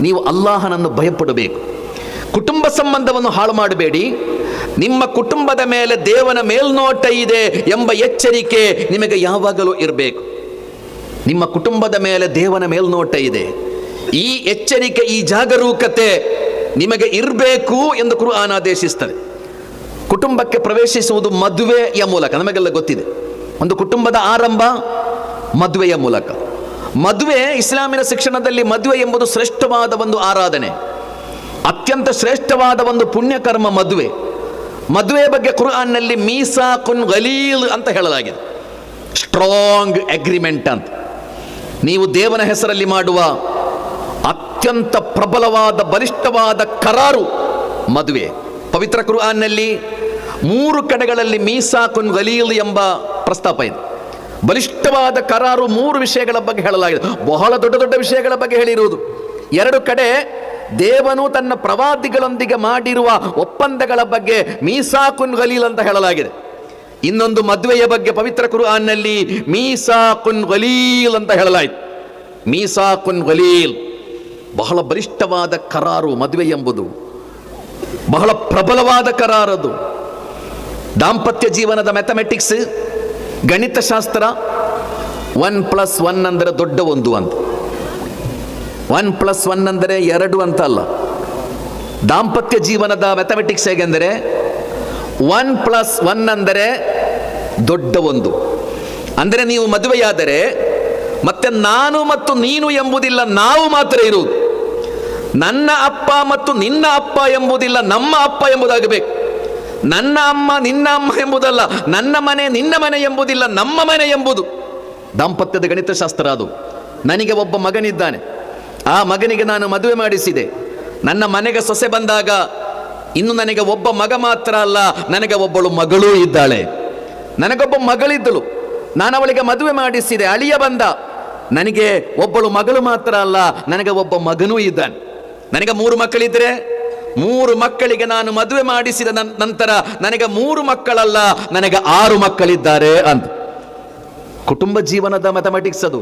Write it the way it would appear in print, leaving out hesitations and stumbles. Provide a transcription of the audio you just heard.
ನೀವು ಅಲ್ಲಾಹನನ್ನು ಭಯಪಡಬೇಕು. ಕುಟುಂಬ ಸಂಬಂಧವನ್ನು ಹಾಳು ಮಾಡಬೇಡಿ. ನಿಮ್ಮ ಕುಟುಂಬದ ಮೇಲೆ ದೇವನ ಮೇಲ್ನೋಟ ಇದೆ ಎಂಬ ಎಚ್ಚರಿಕೆ ನಿಮಗೆ ಯಾವಾಗಲೂ ಇರಬೇಕು. ನಿಮ್ಮ ಕುಟುಂಬದ ಮೇಲೆ ದೇವನ ಮೇಲ್ನೋಟ ಇದೆ, ಈ ಎಚ್ಚರಿಕೆ, ಈ ಜಾಗರೂಕತೆ ನಿಮಗೆ ಇರಬೇಕು ಎಂದು ಕುರ್ಆನ್ ಆದೇಶಿಸ್ತದೆ. ಕುಟುಂಬಕ್ಕೆ ಪ್ರವೇಶಿಸುವುದು ಮದುವೆಯ ಮೂಲಕ. ನಮಗೆಲ್ಲ ಗೊತ್ತಿದೆ, ಒಂದು ಕುಟುಂಬದ ಆರಂಭ ಮದುವೆಯ ಮೂಲಕ. ಮದುವೆ, ಇಸ್ಲಾಮಿನ ಶಿಕ್ಷಣದಲ್ಲಿ ಮದುವೆ ಎಂಬುದು ಶ್ರೇಷ್ಠವಾದ ಒಂದು ಆರಾಧನೆ, ಅತ್ಯಂತ ಶ್ರೇಷ್ಠವಾದ ಒಂದು ಪುಣ್ಯಕರ್ಮ ಮದುವೆ. ಮದುವೆಯ ಬಗ್ಗೆ ಕುರ್ಆನ್ನಲ್ಲಿ ಮೀಸಾಕುನ್ ಗಲೀಲ್ ಅಂತ ಹೇಳಲಾಗಿದೆ, ಸ್ಟ್ರಾಂಗ್ ಅಗ್ರಿಮೆಂಟ್ ಅಂತ. ನೀವು ದೇವನ ಹೆಸರಲ್ಲಿ ಮಾಡುವ ಅತ್ಯಂತ ಪ್ರಬಲವಾದ ಬಲಿಷ್ಠವಾದ ಕರಾರು ಮದುವೆ. ಪವಿತ್ರ ಕುರ್ಆನ್ನಲ್ಲಿ 3 ಕಡೆಗಳಲ್ಲಿ ಮೀಸಾಕುನ್ ಗಲೀಲ್ ಎಂಬ ಪ್ರಸ್ತಾಪ ಇದೆ. ಬಲಿಷ್ಠವಾದ ಕರಾರು 3 ವಿಷಯಗಳ ಬಗ್ಗೆ ಹೇಳಲಾಗಿದೆ. ಬಹಳ ದೊಡ್ಡ ದೊಡ್ಡ ವಿಷಯಗಳ ಬಗ್ಗೆ ಹೇಳಿರುವುದು. 2 ಕಡೆ ದೇವನು ತನ್ನ ಪ್ರವಾದಿಗಳೊಂದಿಗೆ ಮಾಡಿರುವ ಒಪ್ಪಂದಗಳ ಬಗ್ಗೆ ಮೀಸಾಕುನ್ ಗಲೀಲ್ ಅಂತ ಹೇಳಲಾಗಿದೆ. ಇನ್ನೊಂದು ಮದುವೆಯ ಬಗ್ಗೆ ಪವಿತ್ರ ಕುರ್ಆನ್ನಲ್ಲಿ ಮೀಸಾಕುನ್ ಗಲೀಲ್ ಅಂತ ಹೇಳಲಾಯಿತು. ಮೀಸಾಕುನ್ ಗಲೀಲ್, ಬಹಳ ಬಲಿಷ್ಠವಾದ ಕರಾರು ಮದುವೆ ಎಂಬುದು, ಬಹಳ ಪ್ರಬಲವಾದ ಕರಾರದು. ದಾಂಪತ್ಯ ಜೀವನದ ಮ್ಯಾಥಮೆಟಿಕ್ಸ್, ಗಣಿತಶಾಸ್ತ್ರ, 1+1 ಅಂದರೆ ದೊಡ್ಡ 1 ಅಂತ. 1+1 ಅಂದರೆ 2 ಅಂತ ಅಲ್ಲ. ದಾಂಪತ್ಯ ಜೀವನದ ಮ್ಯಾಥಮೆಟಿಕ್ಸ್ ಹೇಗೆಂದರೆ 1+1 ಅಂದರೆ ದೊಡ್ಡ 1. ಅಂದರೆ ನೀವು ಮದುವೆಯಾದರೆ ಮತ್ತೆ ನಾನು ಮತ್ತು ನೀನು ಎಂಬುದಿಲ್ಲ, ನಾವು ಮಾತ್ರ ಇರುವುದು. ನನ್ನ ಅಪ್ಪ ಮತ್ತು ನಿನ್ನ ಅಪ್ಪ ಎಂಬುದಿಲ್ಲ, ನಮ್ಮ ಅಪ್ಪ ಎಂಬುದಾಗಬೇಕು. ನನ್ನ ಅಮ್ಮ ನಿನ್ನ ಅಮ್ಮ ಎಂಬುದಲ್ಲ, ನನ್ನ ಮನೆ ನಿನ್ನ ಮನೆ ಎಂಬುದಿಲ್ಲ, ನಮ್ಮ ಮನೆ ಎಂಬುದು ದಾಂಪತ್ಯದ ಗಣಿತಶಾಸ್ತ್ರ. ಅದು ನನಗೆ ಒಬ್ಬ ಮಗನಿದ್ದಾನೆ, ಆ ಮಗನಿಗೆ ನಾನು ಮದುವೆ ಮಾಡಿಸಿದೆ. ನನ್ನ ಮನೆಗೆ ಸೊಸೆ ಬಂದಾಗ ಇನ್ನು ನನಗೆ ಒಬ್ಬ ಮಗ ಮಾತ್ರ ಅಲ್ಲ, ನನಗೆ ಒಬ್ಬಳು ಮಗಳೂ ಇದ್ದಾಳೆ. ನನಗೊಬ್ಬ ಮಗಳಿದ್ದಳು, ನಾನು ಅವಳಿಗೆ ಮದುವೆ ಮಾಡಿಸಿದೆ. ಅಳಿಯ ಬಂದ, ನನಗೆ ಒಬ್ಬಳು ಮಗಳು ಮಾತ್ರ ಅಲ್ಲ, ನನಗೆ ಒಬ್ಬ ಮಗನೂ ಇದ್ದಾನೆ. ನನಗೆ 3 ಮಕ್ಕಳಿದ್ರೆ 3 ಮಕ್ಕಳಿಗೆ ನಾನು ಮದುವೆ ಮಾಡಿಸಿದ ನಂತರ ನನಗೆ 3 ಮಕ್ಕಳಲ್ಲ, ನನಗೆ 6 ಮಕ್ಕಳಿದ್ದಾರೆ ಅಂತ. ಕುಟುಂಬ ಜೀವನದ ಮ್ಯಾಥಮೆಟಿಕ್ಸ್ ಅದು.